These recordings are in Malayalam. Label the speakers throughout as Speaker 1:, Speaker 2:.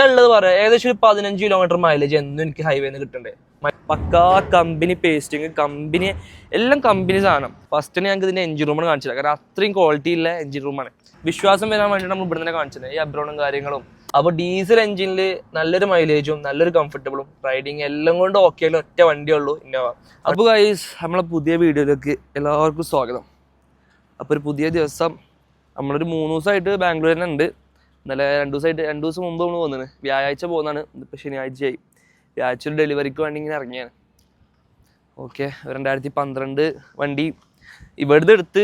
Speaker 1: ഞാൻ ഉള്ളത് പറയാം, ഏകദേശം ഒരു 15 കിലോമീറ്റർ മൈലേജ് എന്നും എനിക്ക് ഹൈവേന്ന് കിട്ടണ്ടേ. പക്കാ കമ്പനി പേസ്റ്റിങ്, കമ്പനി എല്ലാം കമ്പനി സാധനം. ഫസ്റ്റിന് ഞങ്ങൾക്ക് ഇതിന്റെ എഞ്ചിൻ റൂമാണ് കാണിച്ചില്ല, കാരണം അത്രയും ക്വാളിറ്റി ഉള്ള എഞ്ചിൻ റൂമാണ്. വിശ്വാസം വരാൻ വേണ്ടിയിട്ട് നമ്മൾ ഇവിടെ തന്നെ കാണിച്ചത് ഈ അബ്രോണും കാര്യങ്ങളും. അപ്പോൾ ഡീസൽ എഞ്ചിനിൽ നല്ലൊരു മൈലേജും നല്ലൊരു കംഫർട്ടബിളും റൈഡിങ് എല്ലാം കൊണ്ട് ഓക്കെ ആയിട്ട് ഒറ്റ വണ്ടിയേ ഉള്ളൂ ഇന്നോവ. അപ്പോൾ ഗൈസ്, നമ്മളെ പുതിയ വീഡിയോയിലേക്ക് എല്ലാവർക്കും സ്വാഗതം. അപ്പോൾ ഒരു പുതിയ ദിവസം, നമ്മളൊരു 3 ദിവസമായിട്ട് ബാംഗ്ലൂർ തന്നെ ഉണ്ട്. ഇന്നലെ 2 ദിവസം മുമ്പ് നമ്മൾ പോകുന്നത്, വ്യാഴാഴ്ച പോകുന്നതാണ്. ഇപ്പോൾ ശനിയാഴ്ചയായി. വ്യാഴാഴ്ച ഒരു ഡെലിവറിക്ക് വേണ്ടി ഇങ്ങനെ ഇറങ്ങിയാണ്. ഓക്കെ, 2012 വണ്ടി ഇവിടുന്ന് എടുത്ത്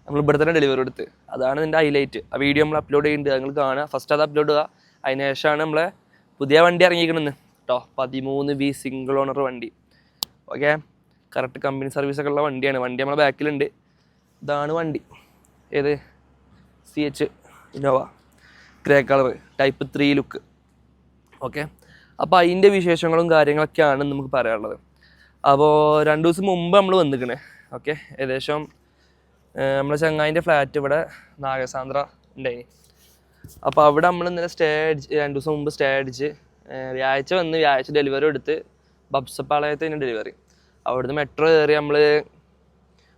Speaker 1: നമ്മൾ ഇവിടെ തന്നെ ഡെലിവറി എടുത്ത്. അതാണ് ഇതിൻ്റെ ഹൈലൈറ്റ്. ആ വീഡിയോ നമ്മൾ അപ്ലോഡ് ചെയ്യുന്നുണ്ട്, നിങ്ങൾ കാണുക. ഫസ്റ്റ് അത് അപ്ലോഡ് ചെയ്യുക. അതിന് ശേഷമാണ് നമ്മളെ പുതിയ വണ്ടി ഇറങ്ങിയിരിക്കണമെന്ന് കേട്ടോ. 13V സിംഗിൾ ഓണർ വണ്ടി. ഓക്കെ, കറക്റ്റ് കമ്പനി സർവീസൊക്കെ ഉള്ള വണ്ടിയാണ്. വണ്ടി നമ്മളെ ബാക്കിലുണ്ട്. ഇതാണ് വണ്ടി. ഏത് CH Innova grey colour type 3 look. Okay, അപ്പോൾ അതിൻ്റെ വിശേഷങ്ങളും കാര്യങ്ങളൊക്കെയാണ് നമുക്ക് പറയാനുള്ളത്. അപ്പോൾ 2 ദിവസം മുമ്പ് നമ്മൾ വന്നിക്കണേ. ഓക്കെ, ഏകദേശം നമ്മളെ ചങ്ങായിൻ്റെ ഫ്ലാറ്റ് ഇവിടെ നാഗസാന്ദ്ര ഉണ്ടായിന്. അപ്പോൾ അവിടെ നമ്മൾ ഇന്നലെ സ്റ്റേ അടിച്ച് 2 ദിവസം മുമ്പ് സ്റ്റേ അടിച്ച് വ്യാഴാഴ്ച വന്ന് വ്യാഴാഴ്ച ഡെലിവറി എടുത്ത് ബബ്സപ്പാളയത്തിന് ഡെലിവറി. അവിടുന്ന് മെട്രോ കയറി നമ്മൾ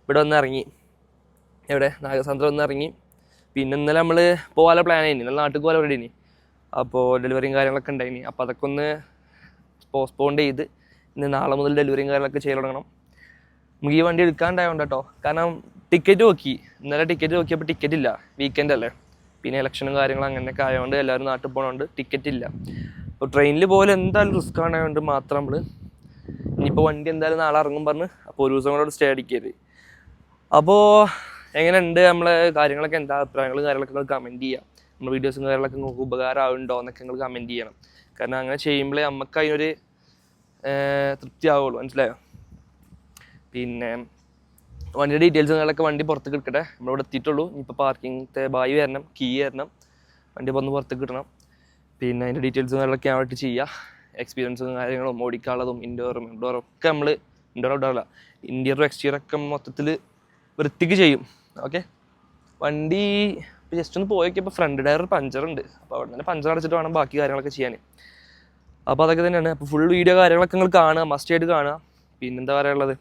Speaker 1: ഇവിടെ വന്ന് ഇറങ്ങി. എവിടെ നാഗസാന്ദ്ര വന്ന് ഇറങ്ങി. പിന്നെ ഇന്നലെ നമ്മൾ പോകാനുള്ള പ്ലാൻ ആയിനി, ഇന്നലെ നാട്ടിൽ പോകാൻ റെഡി ഇനി. അപ്പോൾ ഡെലിവറിയും കാര്യങ്ങളൊക്കെ ഉണ്ടായിനി. അപ്പോൾ അതൊക്കെ ഒന്ന് പോസ്റ്റ്പോണ്ട് ചെയ്ത് ഇന്ന് നാളെ മുതൽ ഡെലിവറിയും കാര്യങ്ങളൊക്കെ ചെയ്ത് തുടങ്ങണം. നമുക്ക് ഈ വണ്ടി എടുക്കാണ്ടായതുകൊണ്ട് കേട്ടോ. കാരണം ടിക്കറ്റ് നോക്കി, ഇന്നലെ ടിക്കറ്റ് നോക്കിയപ്പോൾ ടിക്കറ്റ് ഇല്ല, വീക്കെൻഡ് അല്ലേ. പിന്നെ ഇലക്ഷനും കാര്യങ്ങളും അങ്ങനെയൊക്കെ ആയതുകൊണ്ട് എല്ലാവരും നാട്ടിൽ പോകുന്നതുകൊണ്ട് ടിക്കറ്റ് ഇല്ല. അപ്പോൾ ട്രെയിനിൽ പോലെ എന്തായാലും റിസ്ക് ആയതുകൊണ്ട് മാത്രം നമ്മൾ ഇനിയിപ്പോൾ വണ്ടി എന്തായാലും നാളെ ഇറങ്ങും പറഞ്ഞ് അപ്പോൾ ഒരു ദിവസം കൂടെ സ്റ്റേ അടിക്കരുത്. അപ്പോൾ എങ്ങനെയുണ്ട് നമ്മളെ കാര്യങ്ങളൊക്കെ, എന്താ അഭിപ്രായങ്ങളും കാര്യങ്ങളൊക്കെ നിങ്ങൾ കമൻറ്റ് ചെയ്യുക. നമ്മൾ വീഡിയോസും കാര്യങ്ങളൊക്കെ നിങ്ങൾക്ക് ഉപകാരമാവുന്നുണ്ടോ എന്നൊക്കെ നിങ്ങൾ കമൻറ്റ് ചെയ്യണം. കാരണം അങ്ങനെ ചെയ്യുമ്പോഴേ നമുക്ക് അതിനൊരു തൃപ്തി ആവുള്ളൂ, മനസ്സിലായോ. പിന്നെ വണ്ടിയുടെ ഡീറ്റെയിൽസും കാര്യങ്ങളൊക്കെ വണ്ടി പുറത്തേക്ക് കിട്ടട്ടെ. നമ്മളിവിടെ എത്തിയിട്ടുള്ളൂ. ഇനിയിപ്പോൾ പാർക്കിങ്ങത്തെ ബായി വരണം, കീ തരണം, വണ്ടി വന്ന് പുറത്തേക്ക് കിട്ടണം. പിന്നെ അതിൻ്റെ ഡീറ്റെയിൽസും കാര്യങ്ങളൊക്കെ ആയിട്ട് ചെയ്യുക. എക്സ്പീരിയൻസും കാര്യങ്ങളും ഓടിക്കാനുള്ളതും ഇൻഡോറും ഔട്ട്ഡോറും ഒക്കെ നമ്മൾ ഔട്ട്ഡോറല്ല ഇൻറ്റീരിയറും എക്സ്റ്റീരിയറൊക്കെ മൊത്തത്തിൽ വൃത്തിക്ക് ചെയ്യും. ഓക്കെ, വണ്ടി ജസ്റ്റ് ഒന്ന് പോയൊക്കെയപ്പോൾ ഫ്രണ്ട് ടയർ പഞ്ചറുണ്ട്. അപ്പോൾ അവിടെ തന്നെ പഞ്ചർ അടച്ചിട്ട് വേണം ബാക്കി കാര്യങ്ങളൊക്കെ ചെയ്യാൻ. അപ്പോൾ അതൊക്കെ തന്നെയാണ്. അപ്പോൾ ഫുൾ വീഡിയോ കാര്യങ്ങളൊക്കെ നിങ്ങൾ കാണുക, മസ്റ്റ് ആയിട്ട് കാണുക. പിന്നെന്താ പറയുള്ളത്,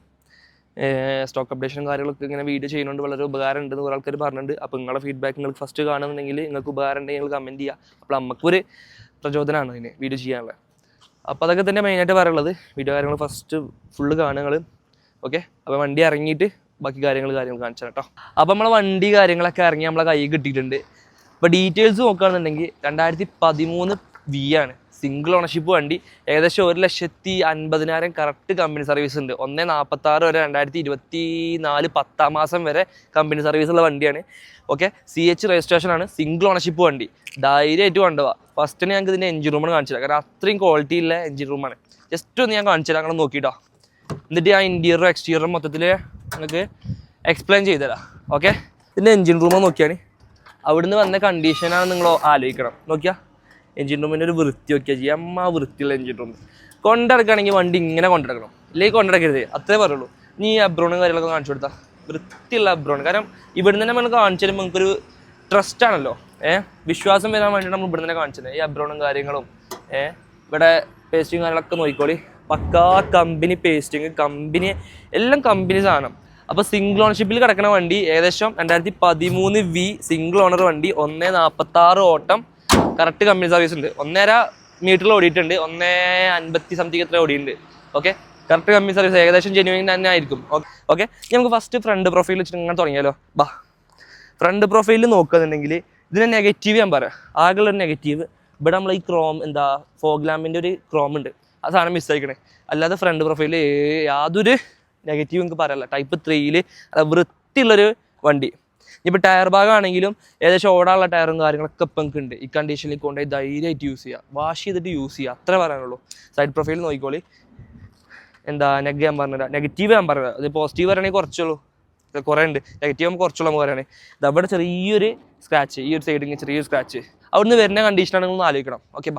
Speaker 1: സ്റ്റോക്ക് അപ്ഡേഷനും കാര്യങ്ങളൊക്കെ ഇങ്ങനെ വീഡിയോ ചെയ്യുന്നതുകൊണ്ട് വളരെ ഉപകാരം ഉണ്ടെന്ന് കുറേ ആൾക്കാർ പറഞ്ഞിട്ടുണ്ട്. അപ്പോൾ നിങ്ങളുടെ ഫീഡ്ബാക്ക് നിങ്ങൾക്ക് ഫസ്റ്റ് കാണുന്നുണ്ടെങ്കിൽ നിങ്ങൾക്ക് ഉപകാരം ഉണ്ടെങ്കിൽ നിങ്ങൾ കമൻറ്റ് ചെയ്യുക. അപ്പോൾ നമുക്കൊരു പ്രചോദനമാണ് അതിന് വീഡിയോ ചെയ്യാനുള്ളത്. അപ്പോൾ അതൊക്കെ തന്നെ മെയിനായിട്ട് പറയുള്ളത്. വീഡിയോ കാര്യങ്ങൾ ഫസ്റ്റ് ഫുള്ള് കാണുക. ഓക്കെ, അപ്പോൾ വണ്ടി ഇറങ്ങിയിട്ട് ബാക്കി കാര്യങ്ങൾ കാണിച്ചാൽ കേട്ടോ. അപ്പോൾ നമ്മളെ വണ്ടി കാര്യങ്ങളൊക്കെ ഇറങ്ങി നമ്മളെ കൈ കിട്ടിയിട്ടുണ്ട്. അപ്പോൾ ഡീറ്റെയിൽസ് നോക്കുകയാണെന്നുണ്ടെങ്കിൽ 2013V ആണ്, സിംഗിൾ ഓണർഷിപ്പ് വണ്ടി. ഏകദേശം 1,50,000 കറക്റ്റ് കമ്പനി സർവീസ് ഉണ്ട്. 1,46 വരെ 2024 10 മാസം വരെ കമ്പനി സർവീസുള്ള വണ്ടിയാണ്. ഓക്കെ, CH രജിസ്ട്രേഷൻ ആണ്, സിംഗിൾ ഓണർഷിപ്പ് വണ്ടി. ധൈര്യമായിട്ട് കൊണ്ടുപോകാം. ഫസ്റ്റിന് ഞങ്ങൾക്ക് ഇതിൻ്റെ എഞ്ചിൻ റൂമാണ് കാണിച്ചില്ല, കാരണം അത്രയും ക്വാളിറ്റി ഉള്ള എഞ്ചിൻ റൂമാണ്. ജസ്റ്റ് ഒന്ന് ഞാൻ കാണിച്ചില്ല, അങ്ങനെ നോക്കിയിട്ടോ. എന്നിട്ട് ആ ഇൻറ്റീരിയറും എക്സ്റ്റീരിയറും മൊത്തത്തിൽ നിങ്ങൾക്ക് എക്സ്പ്ലെയിൻ ചെയ്തുതരാം. ഓക്കെ, ഇതിൻ്റെ എഞ്ചിൻ റൂം നോക്കിയാണ്. അവിടുന്ന് വന്ന കണ്ടീഷനാണ് നിങ്ങൾ ആലോചിക്കണം. നോക്കിയാൽ എഞ്ചിൻ റൂമിൻ്റെ ഒരു വൃത്തി നോക്കിയാൽ ചെയ്യാം. വൃത്തിയുള്ള എഞ്ചിൻ റൂം കൊണ്ടിടക്കുകയാണെങ്കിൽ വണ്ടി ഇങ്ങനെ കൊണ്ടിടക്കണം, ഇല്ലെങ്കിൽ കൊണ്ടിടക്കരുത്, അത്രേ പറയുള്ളൂ. നീ ഈ അബ്രോണും കാര്യങ്ങളൊക്കെ കാണിച്ചു കൊടുത്താൽ വൃത്തിയുള്ള അബ്രോണ്. കാരണം ഇവിടുന്ന് തന്നെ നമ്മൾ കാണിച്ചു തരുമ്പോൾ നമുക്കൊരു ട്രസ്റ്റ് ആണല്ലോ, വിശ്വാസം വരാൻ വേണ്ടിയിട്ട് നമ്മൾ ഇവിടുന്ന് തന്നെ കാണിച്ചത്. ഈ അബ്രോണും കാര്യങ്ങളും ഇവിടെ പേസ്റ്റിങ് കാര്യങ്ങളൊക്കെ നോക്കിക്കോളി. പക്കാ കമ്പനി പേസ്റ്റിങ്, കമ്പനി എല്ലാം കമ്പനി സാധനം. അപ്പോൾ സിംഗിൾ ഓണർഷിപ്പിൽ കിടക്കുന്ന വണ്ടി ഏകദേശം 2013V സിംഗിൾ ഓണർ വണ്ടി. 1,46 ഓട്ടം, കറക്റ്റ് കമ്പനി സർവീസ് ഉണ്ട്. 1.5 മീറ്ററിൽ ഓടിയിട്ടുണ്ട്, 1.50 സംതിങ് എത്ര ഓടിയിട്ടുണ്ട്. ഓക്കെ, കറക്റ്റ് കമ്പനി സർവീസ്, ഏകദേശം ജെന്യുവൻ തന്നെ ആയിരിക്കും. ഓക്കെ, നമുക്ക് ഫസ്റ്റ് ഫ്രണ്ട് പ്രൊഫൈൽ വെച്ചിട്ട് ഇങ്ങനെ തുടങ്ങിയാലോ. ഫ്രണ്ട് പ്രൊഫൈലിൽ നോക്കുകയെന്നുണ്ടെങ്കിൽ ഇതിന് നെഗറ്റീവ് ഞാൻ പറയാം. ആകെയുള്ളൊരു നെഗറ്റീവ് ഇവിടെ നമ്മൾ ഈ ഫോഗ് ലാമ്പിൻ്റെ ഒരു ക്രോം ഉണ്ട്, ആ സാധനം മിസ്സായിക്കണേ. അല്ലാതെ ഫ്രണ്ട് പ്രൊഫൈലിൽ യാതൊരു നെഗറ്റീവ് നിങ്ങൾക്ക് പറയാനില്ല. ടൈപ്പ് 3 വൃത്തിയുള്ളൊരു വണ്ടി. ഇപ്പോൾ ടയർ ഭാഗമാണെങ്കിലും ഏകദേശം ഓടാനുള്ള ടയറും കാര്യങ്ങളൊക്കെ ഇപ്പം നിങ്ങൾക്ക് ഉണ്ട്. ഈ കണ്ടീഷനിൽ കൊണ്ടുപോയി ധൈര്യമായിട്ട് യൂസ് ചെയ്യുക, വാഷ് ചെയ്തിട്ട് യൂസ് ചെയ്യുക, അത്രേ പറയാനുള്ളൂ. സൈഡ് പ്രൊഫൈൽ നോക്കിക്കോളി. ഞാൻ പറഞ്ഞുതരാം. നെഗറ്റീവ് ഞാൻ പറഞ്ഞത്, അത് പോസിറ്റീവ് പറയുകയാണെങ്കിൽ കുറച്ചുള്ളൂ, കുറേ ഉണ്ട്. നെഗറ്റീവ് ആകുമ്പോൾ കുറച്ചുള്ള പറയാനാണ്. ഇതവിടെ ചെറിയൊരു സ്ക്രാച്ച്, ഈ ഒരു സൈഡിൽ ചെറിയൊരു സ്ക്രാച്ച്. അവിടുന്ന് വരുന്ന കണ്ടീഷനാണെങ്കിൽ ഒന്ന് ആലോചിക്കണം. ഓക്കെ,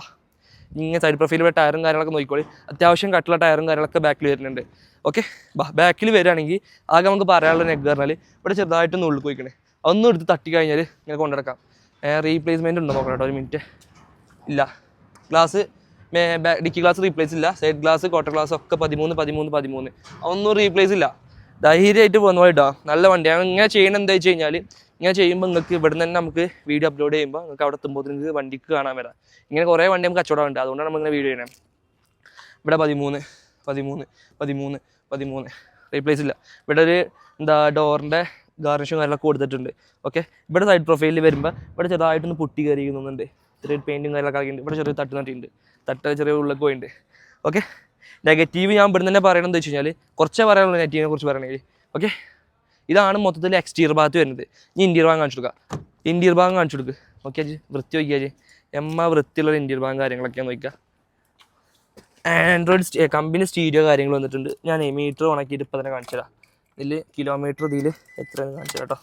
Speaker 1: ഇങ്ങനെ സൈഡ് പ്രൊഫൈലിൽ ടയറും കാര്യങ്ങളൊക്കെ നോക്കിക്കോളി. അത്യാവശ്യം കട്ടുള്ള ടയറും കാര്യങ്ങളൊക്കെ ബാക്കിൽ വരുന്നുണ്ട്. ഓക്കെ, ബാക്കിൽ വരികയാണെങ്കിൽ ആകെ നമുക്ക് പറയാനുള്ള നെഗ് പറഞ്ഞാൽ ഇവിടെ ചെറുതായിട്ടൊന്ന് ഉള്ളിൽ പോയിക്കണേ. അതൊന്നും എടുത്ത് തട്ടി കഴിഞ്ഞാൽ ഇങ്ങനെ കൊണ്ടുനടക്കാം. റീപ്ലേസ്മെൻറ്റ് ഉണ്ടോ നോക്കണം കേട്ടോ, ഒരു മിനിറ്റ്. ഇല്ല, ഗ്ലാസ് ഡിക്കി ഗ്ലാസ് റീപ്ലേസ് ഇല്ല, സൈഡ് ഗ്ലാസ് ക്വാർട്ടർ ഗ്ലാസ് ഒക്കെ 13 ഒന്നും റീപ്ലേസ് ഇല്ല. ധൈര്യമായിട്ട് പോകുന്ന കേട്ടോ, നല്ല വണ്ടിയാണ്. ഇങ്ങനെ ചെയ്യണം എന്താ വെച്ച് കഴിഞ്ഞാൽ ഇങ്ങനെ ചെയ്യുമ്പോൾ നിങ്ങൾക്ക് ഇവിടെ നിന്ന് തന്നെ നമുക്ക് വീഡിയോ അപ്ലോഡ് ചെയ്യുമ്പോൾ നിങ്ങൾക്ക് അവിടെ എത്തുമ്പോൾ നിങ്ങൾക്ക് വണ്ടിക്ക് കാണാൻ വരാം. ഇങ്ങനെ കുറേ വണ്ടി നമുക്ക് കച്ചവടമുണ്ട്, അതുകൊണ്ടാണ് നമ്മളിങ്ങനെ വീഡിയോ ചെയ്യണം. ഇവിടെ 13 റീപ്ലേസ് ഇല്ല. ഇവിടെ ഒരു ഡോറിൻ്റെ ഗാർണിഷും കാര്യങ്ങളൊക്കെ കൊടുത്തിട്ടുണ്ട്. ഓക്കെ, ഇവിടെ സൈഡ് പ്രൊഫൈലിൽ വരുമ്പോൾ ഇവിടെ ചെറുതായിട്ടൊന്ന് പൊട്ടി കയറിയിരിക്കുന്നുണ്ട്, ചെറിയൊരു പെയിൻറ്റും കാര്യങ്ങളൊക്കെ ആക്കിയിട്ടുണ്ട്. ഇവിടെ ചെറിയ തട്ട് നട്ടിട്ടുണ്ട്, ചെറിയ ഉള്ളിലേക്ക് പോയിട്ടുണ്ട്. ഓക്കെ, നെഗറ്റീവ് ഞാൻ ഇവിടെ തന്നെ പറയണമെന്ന് വെച്ച് കഴിഞ്ഞാൽ കുറച്ചേ പറയാനുള്ളൂ നെഗറ്റീവിനെ കുറിച്ച് പറയണമെങ്കിൽ. ഓക്കെ, ഇതാണ് മൊത്തത്തിൽ എക്സ്റ്റീരിയർ ഭാഗത്ത് വരുന്നത്. ഇനി ഇൻറ്റീരിയർ ഭാഗം കാണിച്ചു കൊടുക്കുക. ഇൻറ്റീരിയർ ഭാഗം കാണിച്ചു കൊടുക്കുക. ഓക്കെ, വൃത്തി നോക്കിയാൽ വൃത്തിയുള്ള ഇൻറ്റീരിയർ ഭാഗം കാര്യങ്ങളൊക്കെ നോക്കുക. ആൻഡ്രോയിഡ് കമ്പനി സ്റ്റീരിയോ കാര്യങ്ങൾ വന്നിട്ടുണ്ട്. ഞാൻ മീറ്റർ ഉണക്കിയിട്ട് ഇപ്പം തന്നെ കാണിച്ചു തരാം. ഇതിൽ കിലോമീറ്റർ ഇതിൽ എത്രയാണ് കാണിച്ചു തരാം കേട്ടോ.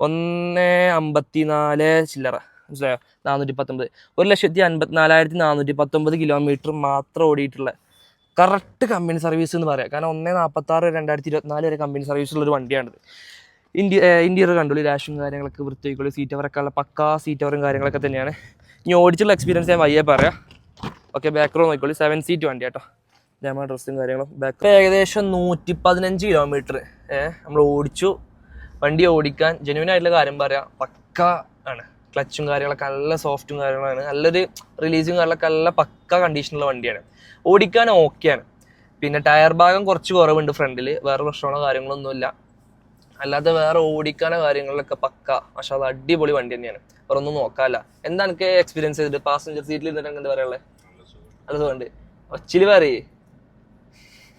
Speaker 1: 154 ചില്ലറ, മനസ്സിലായോ? 419, 1,54,419 കിലോമീറ്റർ മാത്രം ഓടിയിട്ടുള്ള കറക്റ്റ് കമ്പനി സർവീസ് എന്ന് പറയാം. കാരണം 1/46/2024 വരെ കമ്പനി സർവീസുള്ളൊരു വണ്ടിയാണിത്. ഇന്ത്യർ കണ്ടുള്ളൂ, രാഷും കാര്യങ്ങളൊക്കെ വൃത്തിയായിക്കുള്ളൂ, സീറ്റ് കവറൊക്കെ ഉള്ള പക്കാ സീറ്റ് കവറും കാര്യങ്ങളൊക്കെ തന്നെയാണ്. ഇനി ഓടിച്ചുള്ള എക്സ്പീരിയൻസ് ഞാൻ വയ്യേ പറയാം. ഓക്കെ, ബാക്ക് റോ നോക്കിക്കോളൂ, 7 സീറ്റ് വണ്ടി കേട്ടോ. ജാമ ഡ്രസ്സും കാര്യങ്ങളും. ബാക്ക് ഏകദേശം 115 കിലോമീറ്റർ നമ്മൾ ഓടിച്ചു. വണ്ടി ഓടിക്കാൻ ജെന്യൂൻ ആയിട്ടുള്ള കാര്യം പറയാം, പക്ക ആണ്. ക്ലച്ചും കാര്യങ്ങളൊക്കെ നല്ല സോഫ്റ്റും കാര്യങ്ങളാണ്, നല്ലൊരു റിലീസും കാര്യങ്ങളൊക്കെ നല്ല പക്ക കണ്ടീഷനുള്ള വണ്ടിയാണ്. ഓടിക്കാൻ ഓക്കെയാണ്. പിന്നെ ടയർ ഭാഗം കുറച്ച് കുറവുണ്ട് ഫ്രണ്ടിൽ, വേറെ പ്രശ്നങ്ങളോ കാര്യങ്ങളൊന്നുമില്ല. അല്ലാതെ വേറെ ഓടിക്കാനോ കാര്യങ്ങളിലൊക്കെ പക്ക മാഷാഅല്ലാഹ് അടിപൊളി വണ്ടി തന്നെയാണ്. വേറെ ഒന്നും നോക്കാല്ല. എന്താണ് എനിക്ക് എക്സ്പീരിയൻസ് ചെയ്തിട്ട് പാസഞ്ചർ സീറ്റിൽ ഇരുന്നിട്ട് എന്താ പറയാനുള്ളത്? നല്ല സുഖമുണ്ട്. ഒച്ചില് പറയേ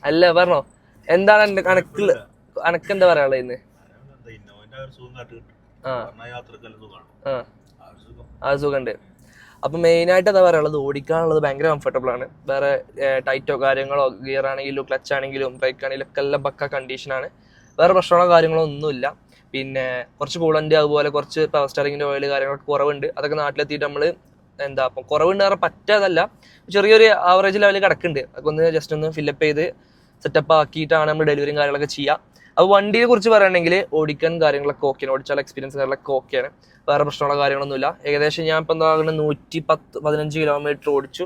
Speaker 1: അല്ല പറഞ്ഞോ, എന്താണ് എൻ്റെ അനക്കെന്താ പറയാനുള്ളത് ഇന്ന്? അത് സുഖമുണ്ട്. അപ്പം മെയിനായിട്ട് എന്താ പറയുള്ളത്, ഓടിക്കാനുള്ളത് ഭയങ്കര കംഫർട്ടബിൾ ആണ്. വേറെ ടൈറ്റോ കാര്യങ്ങളോ ഗിയർ ആണെങ്കിലും ക്ലച്ച് ആണെങ്കിലും ബ്രേക്ക് ആണെങ്കിലും ഒക്കെ എല്ലാം പക്ക കണ്ടീഷനാണ്. വേറെ പ്രശ്നങ്ങളോ കാര്യങ്ങളോ ഒന്നുമില്ല. പിന്നെ കുറച്ച് കൂളൻ്റ് അതുപോലെ കുറച്ച് പവർ സ്റ്റാറിങ്ങിൻ്റെ ഓയിൽ കാര്യങ്ങളൊക്കെ കുറവുണ്ട്. അതൊക്കെ നാട്ടിലെത്തിയിട്ട് നമ്മൾ അപ്പം കുറവുണ്ട് പറഞ്ഞാൽ പറ്റാതല്ല, ചെറിയൊരു ആവറേജ് ലെവലിൽ കിടക്കുന്നുണ്ട്. അതൊക്കെ ഒന്ന് ജസ്റ്റ് ഒന്ന് ഫില്ലപ്പ് ചെയ്ത് സെറ്റപ്പ് ആക്കിയിട്ടാണ് നമ്മൾ ഡെലിവറിയും കാര്യങ്ങളൊക്കെ ചെയ്യുക. അപ്പോൾ വണ്ടിയെ കുറിച്ച് പറയുകയാണെങ്കിൽ ഓടിക്കാൻ കാര്യങ്ങളൊക്കെ ഓക്കെയാണ്, ഓടിച്ചാൽ എക്സ്പീരിയൻസ് കാര്യങ്ങളൊക്കെ ഓക്കെയാണ്. വേറെ പ്രശ്നമുള്ള കാര്യങ്ങളൊന്നുമില്ല. ഏകദേശം ഞാൻ ഇപ്പം എന്താ 115 കിലോമീറ്റർ ഓടിച്ചു.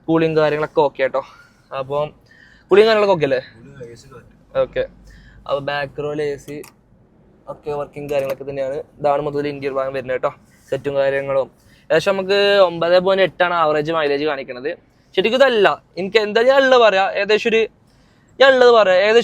Speaker 1: കൂളിങ് കാര്യങ്ങളൊക്കെ ഓക്കെ കേട്ടോ. അപ്പം കൂളിങ് കാര്യങ്ങളൊക്കെ ഓക്കെ അല്ലേ? ഓക്കെ. അപ്പോൾ ബാക്ക് റോയിൽ AC ഒക്കെ വർക്കിംഗ് കാര്യങ്ങളൊക്കെ തന്നെയാണ്. ഇതാണ് മൊത്തത്തിൽ ഇന്ത്യൻ ഭാഗം വരുന്നത് കേട്ടോ. സെറ്റും കാര്യങ്ങളും ഏകദേശം നമുക്ക് 9.8 ആവറേജ് മൈലേജ് കാണിക്കുന്നത്. ശരിക്കും ഇതല്ല, എനിക്ക് എന്താ ഞാൻ ഉള്ളത് പറയാം, ഏകദേശം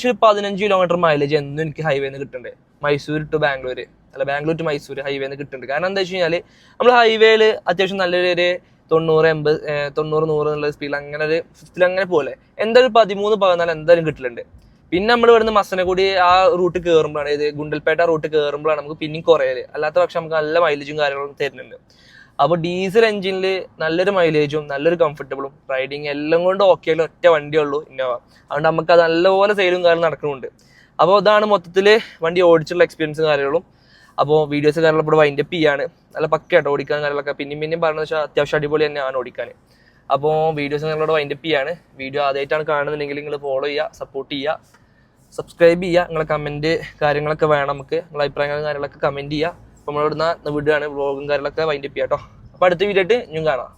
Speaker 1: ഒരു 15 കിലോമീറ്റർ മൈലേജ് എന്നും എനിക്ക് ഹൈവേന്ന് കിട്ടുന്നുണ്ട്. മൈസൂർ ടു ബാംഗ്ലൂർ, അല്ല ബാംഗ്ലൂർ ടു മൈസൂർ ഹൈവേന്ന് കിട്ടുന്നുണ്ട്. കാരണം എന്താ വെച്ച് കഴിഞ്ഞാൽ നമ്മൾ ഹൈവേയിൽ അത്യാവശ്യം നല്ലൊരു 90, 80, 90, 100 എന്നുള്ള സ്പീഡിൽ അങ്ങനെ ഒരു 50 അങ്ങനെ പോലെ എന്തായാലും 13, 14 എന്തായാലും കിട്ടലുണ്ട്. പിന്നെ നമ്മൾ ഇവിടുന്ന് മസനഗുഡി ആ റൂട്ട് കയറുമ്പോഴാണ്, ഇത് ഗുണ്ടൽപേട്ട റൂട്ട് കയറുമ്പോഴാണ് നമുക്ക് പിന്നെയും കുറയല്. അല്ലാത്ത പക്ഷെ നമുക്ക് നല്ല മൈലേജും കാര്യങ്ങളും തരുന്നുണ്ട്. അപ്പോൾ ഡീസൽ എഞ്ചിനിൽ നല്ലൊരു മൈലേജും നല്ലൊരു കംഫർട്ടബിളും റൈഡിങ് എല്ലാം കൊണ്ട് ഓക്കെ ആയിട്ട് ഒറ്റ വണ്ടിയേ ഉള്ളൂ ഇന്നോവ. അതുകൊണ്ട് നമുക്ക് അത് നല്ലപോലെ സെയിലും കാര്യം നടക്കുന്നുണ്ട്. അപ്പോൾ ഇതാണ് മൊത്തത്തിൽ വണ്ടി ഓടിച്ചുള്ള എക്സ്പീരിയൻസും കാര്യങ്ങളും. അപ്പോൾ വീഡിയോസ് കാര്യങ്ങളും ഇവിടെ വൈൻഡപ്പ് ചെയ്യാണ്. നല്ല പക്കയായിട്ട് ഓടിക്കാൻ കാര്യങ്ങളൊക്കെ പിന്നെയും പറഞ്ഞതെന്ന് വെച്ചാൽ അത്യാവശ്യം അടിപൊളി തന്നെയാണ് ഓടിക്കാൻ. അപ്പോൾ വീഡിയോസ് കാര്യങ്ങളോട് വൈൻഡപ്പ് ചെയ്യാണ്. വീഡിയോ ആദ്യമായിട്ടാണ് കാണുന്നുണ്ടെങ്കിൽ നിങ്ങൾ ഫോളോ ചെയ്യുക, സപ്പോർട്ട് ചെയ്യുക, സബ്സ്ക്രൈബ് ചെയ്യുക. നിങ്ങളെ കമൻറ്റ് കാര്യങ്ങളൊക്കെ വേണം നമുക്ക്, നിങ്ങളെ അഭിപ്രായങ്ങളും കാര്യങ്ങളൊക്കെ കമൻറ്റ് ചെയ്യുക. അപ്പോൾ നമ്മളിവിടുന്ന് വിടുകയാണ്, വ്ളോഗും കാര്യങ്ങളൊക്കെ വൈൻഡപ്പ് ചെയ്യാം കേട്ടോ. അപ്പോൾ അടുത്ത വീഡിയോ ആയിട്ട് ഞാൻ കാണാം.